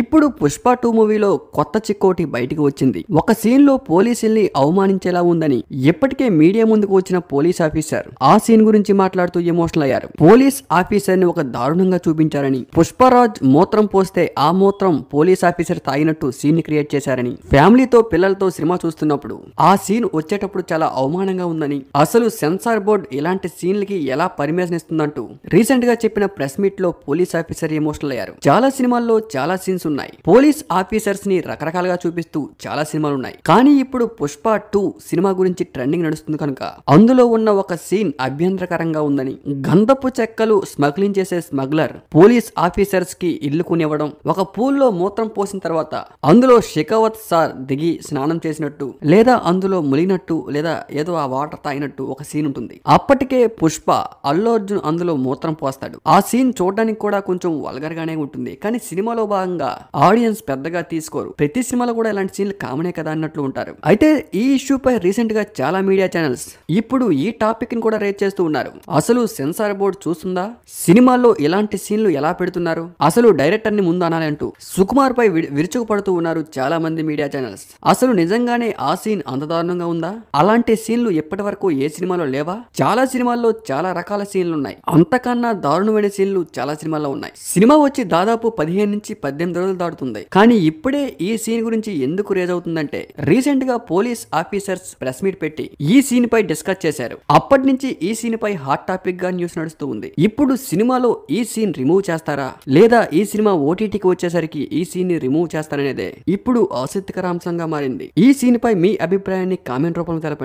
ఇప్పుడు పుష్ప 2 మూవీలో కొత్త చిక్కోటి బయటికి వచ్చింది. ఒక సీన్ లో పోలీసుల్ని అవమానించేలా ఉందని ఇప్పటికే మీడియా ముందుకు వచ్చిన పోలీస్ ఆఫీసర్ ఆ సీన్ గురించి మాట్లాడుతూ ఎమోషనల్ అయ్యారు. పోలీస్ ఆఫీసర్ ని ఒక దారుణంగా చూపించారని, పుష్పరాజ్ మూత్రం పోస్తే ఆ మూత్రం పోలీస్ ఆఫీసర్ తాగినట్టు సీన్ ని క్రియేట్ చేశారని, ఫ్యామిలీతో పిల్లలతో సినిమా చూస్తున్నప్పుడు ఆ సీన్ వచ్చేటప్పుడు చాలా అవమానంగా ఉందని, అసలు సెన్సార్ బోర్డ్ ఇలాంటి సీన్లకి ఎలా పర్మిషన్ ఇస్తుందంటూ రీసెంట్ గా చెప్పిన ప్రెస్ మీట్ లో పోలీస్ ఆఫీసర్ ఎమోషనల్ అయ్యారు. చాలా సినిమాల్లో చాలా సీన్స్ ఉన్నాయి. పోలీస్ ఆఫీసర్స్ ని రకరకాలుగా చూపిస్తూ చాలా సినిమాలు ఉన్నాయి. కానీ ఇప్పుడు పుష్ప 2 సినిమా గురించి ట్రెండింగ్ నడుస్తుంది కనుక అందులో ఉన్న ఒక సీన్ అభ్యంతరకరంగా ఉందని, గంధపు చెక్కలు స్మగ్లింగ్ చేసే స్మగ్లర్ పోలీస్ ఆఫీసర్స్ కి ఇల్లు కొనివ్వడం, ఒక పూల్లో మూత్రం పోసిన తర్వాత అందులో షెకావత్ సార్ దిగి స్నానం చేసినట్టు లేదా అందులో ములిగినట్టు లేదా ఏదో ఆ వాటర్ తాగినట్టు ఒక సీన్ ఉంటుంది. అప్పటికే పుష్ప అల్లు అర్జున్ అందులో మూత్రం పోస్తాడు. ఆ సీన్ చూడడానికి కూడా కొంచెం వల్గర్ గానే ఉంటుంది. కానీ సినిమాలో భాగంగా ఆడియన్స్ పెద్దగా తీసుకోరు. ప్రతి సినిమాలో కూడా ఇలాంటి సీన్లు కామనే కదా అన్నట్లు ఉంటారు. అయితే ఈ ఇష్యూ పై రీసెంట్ గా చాలా మీడియా ఛానల్స్ ఇప్పుడు ఈ టాపిక్ ని కూడా రేట్ చేస్తూ ఉన్నారు. అసలు సెన్సార్ బోర్డు చూస్తుందా? సినిమాల్లో ఇలాంటి సీన్లు ఎలా పెడుతున్నారు? అసలు డైరెక్టర్ ని ముందు అనాలి అంటూ సుకుమార్ పై విరుచుకుపడుతూ ఉన్నారు చాలా మంది మీడియా ఛానల్స్. అసలు నిజంగానే ఆ సీన్ అంత దారుణంగా ఉందా? అలాంటి సీన్లు ఎప్పటి వరకు ఏ సినిమాలో లేవా? చాలా సినిమాల్లో చాలా రకాల సీన్లు ఉన్నాయి. అంతకన్నా దారుణమైన సీన్లు చాలా సినిమాల్లో ఉన్నాయి. సినిమా వచ్చి దాదాపు 15 నుంచి 18 రోజులు దాటుతుంది. కానీ ఇప్పుడే ఈ సీన్ గురించి ఎందుకు రేజ్ అవుతుందంటే, రీసెంట్ గా పోలీస్ ఆఫీసర్స్ ప్రెస్ మీట్ పెట్టి ఈ సీన్ పై డిస్కస్ చేశారు. అప్పటి నుంచి ఈ సీన్ పై హాట్ టాపిక్ గా న్యూస్ నడుస్తూ ఉంది. ఇప్పుడు సినిమాలో ఈ సీన్ రిమూవ్ చేస్తారా లేదా ఈ సినిమా ఓటీటీకి వచ్చేసరికి ఈ సీన్ ని రిమూవ్ చేస్తారనేదే ఇప్పుడు ఆసక్తికర అంశంగా మారింది. ఈ సీన్ పై మీ అభిప్రాయాన్ని కామెంట్ రూపంలో తెలపండి.